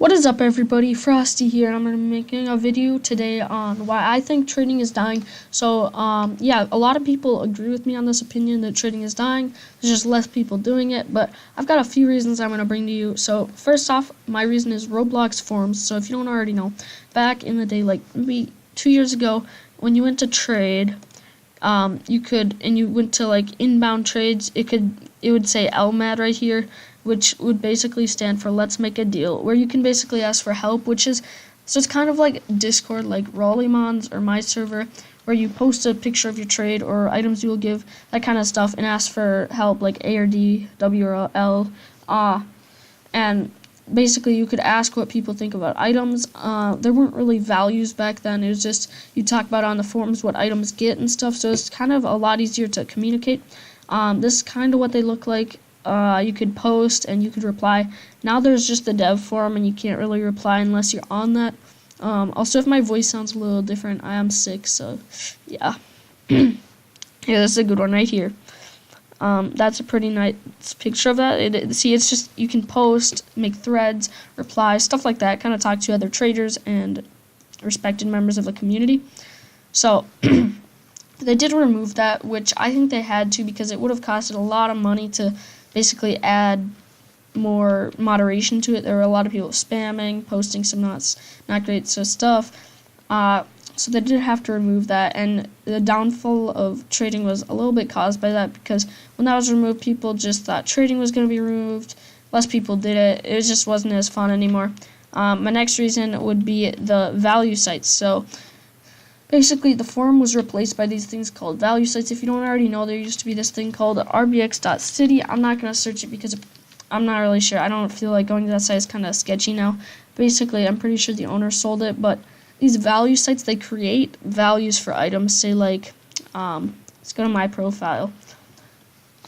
What is up, everybody? Frosty here, and I'm going to be making a video today on why I think trading is dying. So, yeah, a lot of people agree with me on this opinion that trading is dying. There's just less people doing it, but I've got a few reasons I'm going to bring to you. So, first off, my reason is Roblox forums. So, if you don't already know, back in the day, like maybe 2 years ago, when you went to trade, you went to like inbound trades, it would say LMAD right here, which would basically stand for let's make a deal, where you can basically ask for help, so it's kind of like Discord, like Rollimons or my server, where you post a picture of your trade or items you will give, that kind of stuff, and ask for help, like A or D, W or L, and basically you could ask what people think about items. There weren't really values back then. It was just you talk about on the forums what items get and stuff, so it's kind of a lot easier to communicate. This is kind of what they look like. You could post and you could reply. Now there's just the dev forum and you can't really reply unless you're on that. Also, if my voice sounds a little different, I am sick, so yeah. Yeah, this is a good one right here. That's a pretty nice picture of that. See, it's just, you can post, make threads, reply, stuff like that, kind of talk to other traders and respected members of the community. So, they did remove that, which I think they had to, because it would have costed a lot of money to basically add more moderation to it. There were a lot of people spamming, posting some not great stuff. So they did have to remove that, and the downfall of trading was a little bit caused by that, because when that was removed, people just thought trading was going to be removed. Less people did it. It just wasn't as fun anymore. My next reason would be the value sites. So basically, the forum was replaced by these things called value sites. If you don't already know, there used to be this thing called rbx.city. I'm not going to search it because I'm not really sure. I don't feel like going to that site. Is kind of sketchy now. Basically, I'm pretty sure the owner sold it, but these value sites, they create values for items. Say like, let's go to my profile.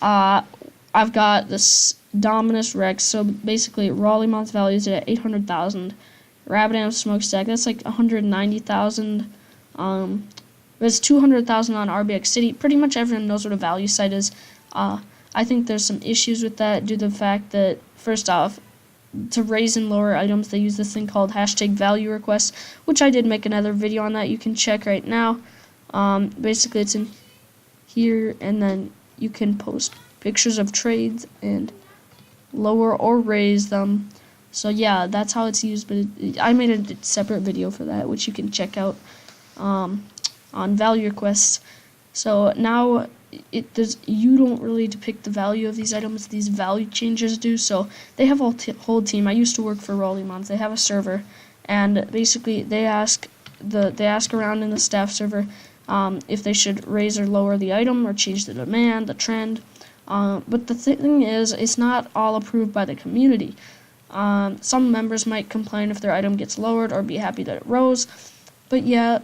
I've got this Dominus Rex. So basically, Rollimon's value is at 800,000. Rabadam Smokestack, that's like 190,000. There's 200,000 on RBX City. Pretty much everyone knows what a value site is. I think there's some issues with that due to the fact that, first off, to raise and lower items, they use this thing called #value requests, which I did make another video on that. You can check right now. Basically, it's in here, and then you can post pictures of trades and lower or raise them. So yeah, that's how it's used. But I made a separate video for that, which you can check out on value requests. So now you don't really depict the value of these items. These value changers do. So they have a whole team. I used to work for Rollimons. They have a server, and basically they ask around in the staff server if they should raise or lower the item or change the demand, the trend. But the thing is, it's not all approved by the community. Some members might complain if their item gets lowered or be happy that it rose. But yeah,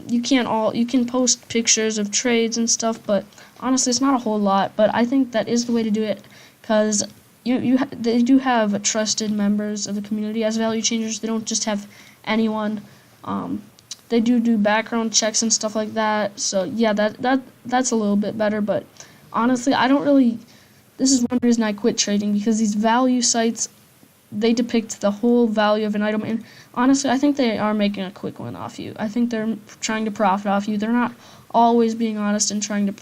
you can post pictures of trades and stuff, but honestly, it's not a whole lot. But I think that is the way to do it, because they do have trusted members of the community as value changers. They don't just have anyone. They do background checks and stuff like that. So yeah, that's a little bit better. But honestly, this is one reason I quit trading, because these value sites, they depict the whole value of an item, and honestly, I think they are making a quick one off you. I think they're trying to profit off you. They're not always being honest and trying to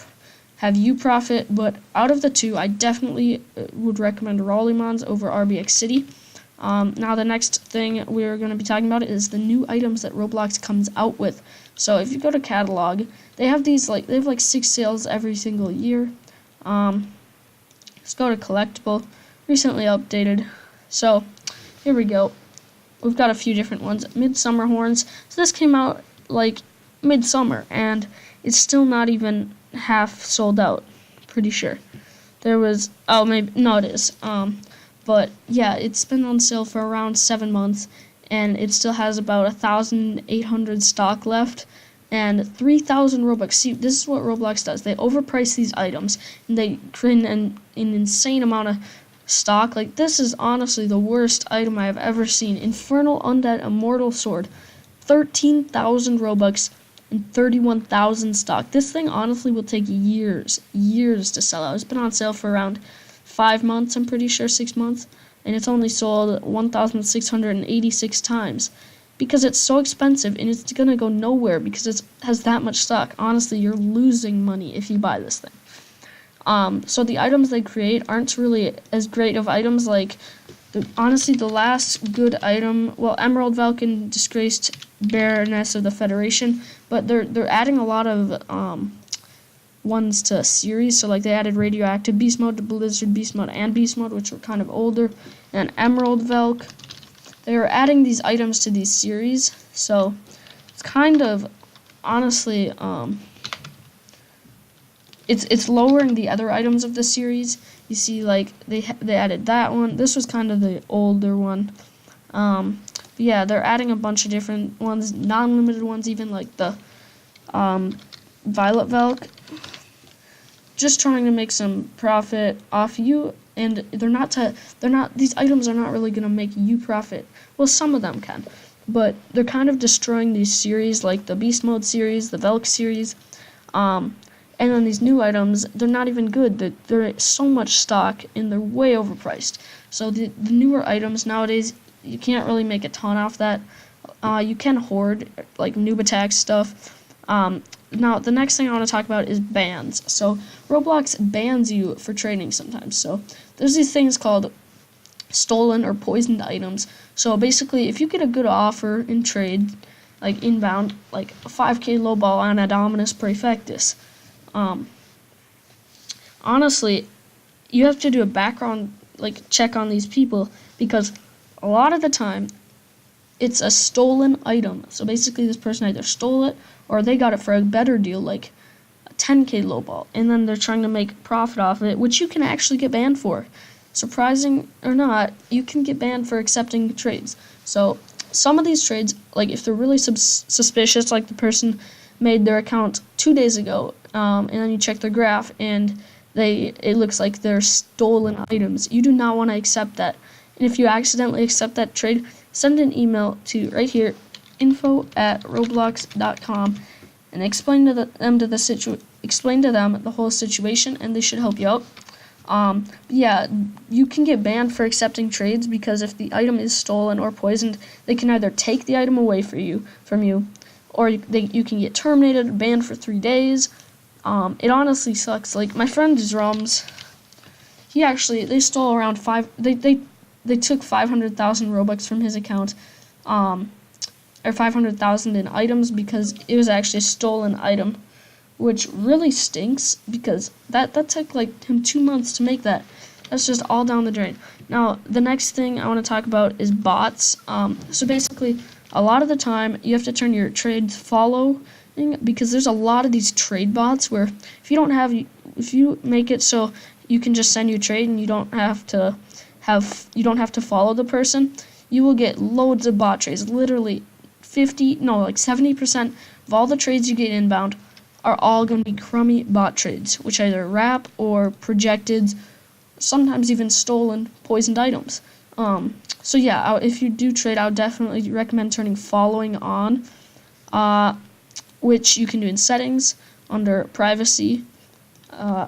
have you profit, but out of the two, I definitely would recommend Rollimons over RBX City. Now, the next thing we're going to be talking about is the new items that Roblox comes out with. So if you go to catalog, they have 6 sales every single year. Let's go to collectible, recently updated. So, here we go. We've got a few different ones. Midsummer horns. So this came out like midsummer, and it's still not even half sold out. Pretty sure. There was, it is. But yeah, it's been on sale for around 7 months, and it still has about 1,800 stock left, and 3,000 Robux. See, this is what Roblox does. They overprice these items, and they create an insane amount of stock. Like, this is honestly the worst item I have ever seen. Infernal Undead Immortal Sword, 13,000 Robux and 31,000 stock. This thing honestly will take years to sell out. It's been on sale for around 5 months, I'm pretty sure, 6 months. and it's only sold 1,686 times because it's so expensive and it's gonna go nowhere because it has that much stock. Honestly, you're losing money if you buy this thing. So the items they create aren't really as great of items. Like, honestly, the last good item, well, Emerald Falcon, Disgraced Baroness of the Federation, but they're adding a lot of ones to series. So like they added Radioactive Beast Mode to Blizzard Beast Mode and Beast Mode, which were kind of older, and Emerald Velk. They are adding these items to these series, so it's kind of, honestly, it's lowering the other items of the series. You see, like they added that one. This was kind of the older one. But yeah, they're adding a bunch of different ones, non-limited ones, even like the Violet Velk. Just trying to make some profit off you, and these items are not really gonna make you profit. Well, some of them can, but they're kind of destroying these series, like the Beast Mode series, the Velk series, and then these new items, they're not even good. They're so much stock and they're way overpriced. So the newer items nowadays, you can't really make a ton off that. You can hoard like noob attack stuff. Now, the next thing I want to talk about is bans. So, Roblox bans you for trading sometimes. So, there's these things called stolen or poisoned items. So, basically, if you get a good offer in trade, like inbound, like a 5k low ball on a Dominus Prefectus, honestly, you have to do a background check on these people because a lot of the time, it's a stolen item. So basically this person either stole it or they got it for a better deal, like a 10k lowball, and then they're trying to make profit off of it, which you can actually get banned for. Surprising or not, you can get banned for accepting trades. So some of these trades, like if they're really suspicious, like the person made their account 2 days ago, and then you check their graph and it looks like they're stolen items, you do not want to accept that. And if you accidentally accept that trade, send an email to right here, info@roblox.com, and explain to them the whole situation, and they should help you out. Yeah, you can get banned for accepting trades because if the item is stolen or poisoned, they can either take the item away from you, or you can get terminated or banned for 3 days. It honestly sucks. Like my friend Drums, they stole around they took 500,000 Robux from his account, or 500,000 in items because it was actually a stolen item, which really stinks because that took like him 2 months to make that. That's just all down the drain. Now, the next thing I want to talk about is bots. So basically, a lot of the time, you have to turn your trades following because there's a lot of these trade bots where if you make it so you can just send your trade and you don't have to follow the person, you will get loads of bot trades. Literally 70% of all the trades you get inbound are all going to be crummy bot trades, which either wrap or projected, sometimes even stolen, poisoned items. So yeah, if you do trade, I would definitely recommend turning following on, which you can do in settings under privacy.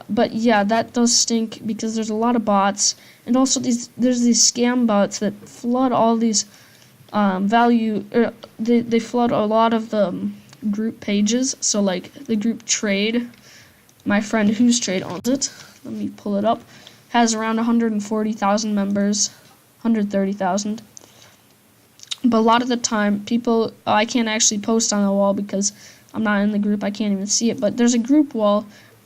But yeah, that does stink because there's a lot of bots, and also there's these scam bots that flood all these they flood a lot of the group pages. So like the group trade, my friend whose trade owns it, let me pull it up, has around 140,000 members, 130,000. But a lot of the time, I can't actually post on the wall because I'm not in the group, I can't even see it, but there's a group wall,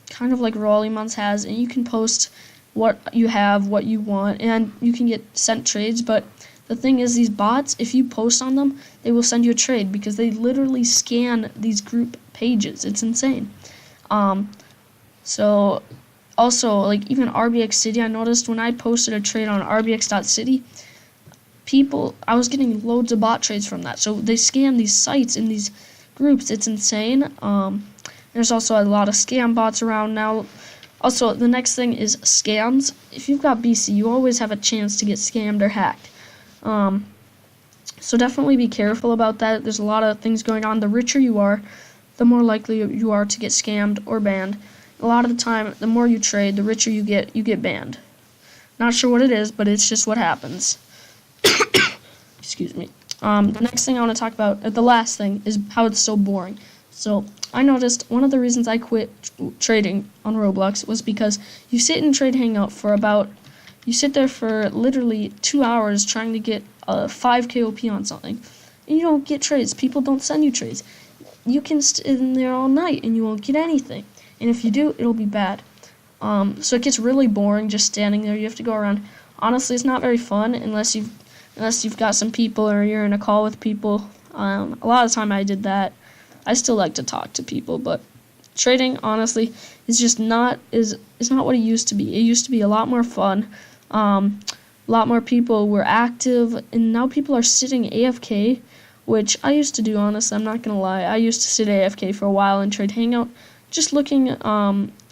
kind of like Rollymon's has, and you can post what you have, what you want, and you can get sent trades. But the thing is, these bots, if you post on them, they will send you a trade because they literally scan these group pages. It's insane. So also, like even RBX City, I noticed when I posted a trade on rbx.city, I was getting loads of bot trades from that. So they scan these sites in these groups. It's insane. There's also a lot of scam bots around now. Also, the next thing is scams. If you've got BC, you always have a chance to get scammed or hacked. So definitely be careful about that. There's a lot of things going on. The richer you are, the more likely you are to get scammed or banned. A lot of the time, the more you trade, the richer you get banned. Not sure what it is, but it's just what happens. Excuse me. The next thing I want to talk about, the last thing, is how it's so boring. So I noticed one of the reasons I quit trading on Roblox was because you sit in Trade Hangout you sit there for literally 2 hours trying to get a 5 KOP on something, and you don't get trades. People don't send you trades. You can sit in there all night and you won't get anything, and if you do, it'll be bad. So it gets really boring just standing there. You have to go around. Honestly, it's not very fun unless you've got some people or you're in a call with people. A lot of the time I did that. I still like to talk to people, but trading, honestly, is just not what it used to be. It used to be a lot more fun. A lot more people were active, and now people are sitting AFK, which I used to do, honestly. I'm not gonna lie. I used to sit AFK for a while and Trade Hangout, just looking,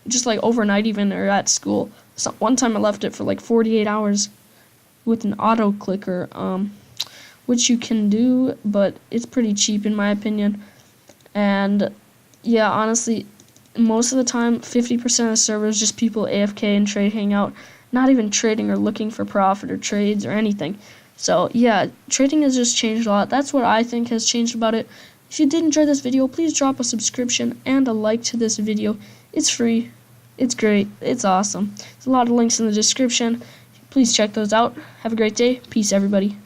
just like overnight even, or at school. So one time I left it for like 48 hours with an auto clicker, which you can do, but it's pretty cheap in my opinion. And yeah, honestly, most of the time, 50% of the servers just people AFK and Trade Hangout, not even trading or looking for profit or trades or anything. So yeah, trading has just changed a lot. That's what I think has changed about it. If you did enjoy this video, please drop a subscription and a like to this video. It's free. It's great. It's awesome. There's a lot of links in the description. Please check those out. Have a great day. Peace, everybody.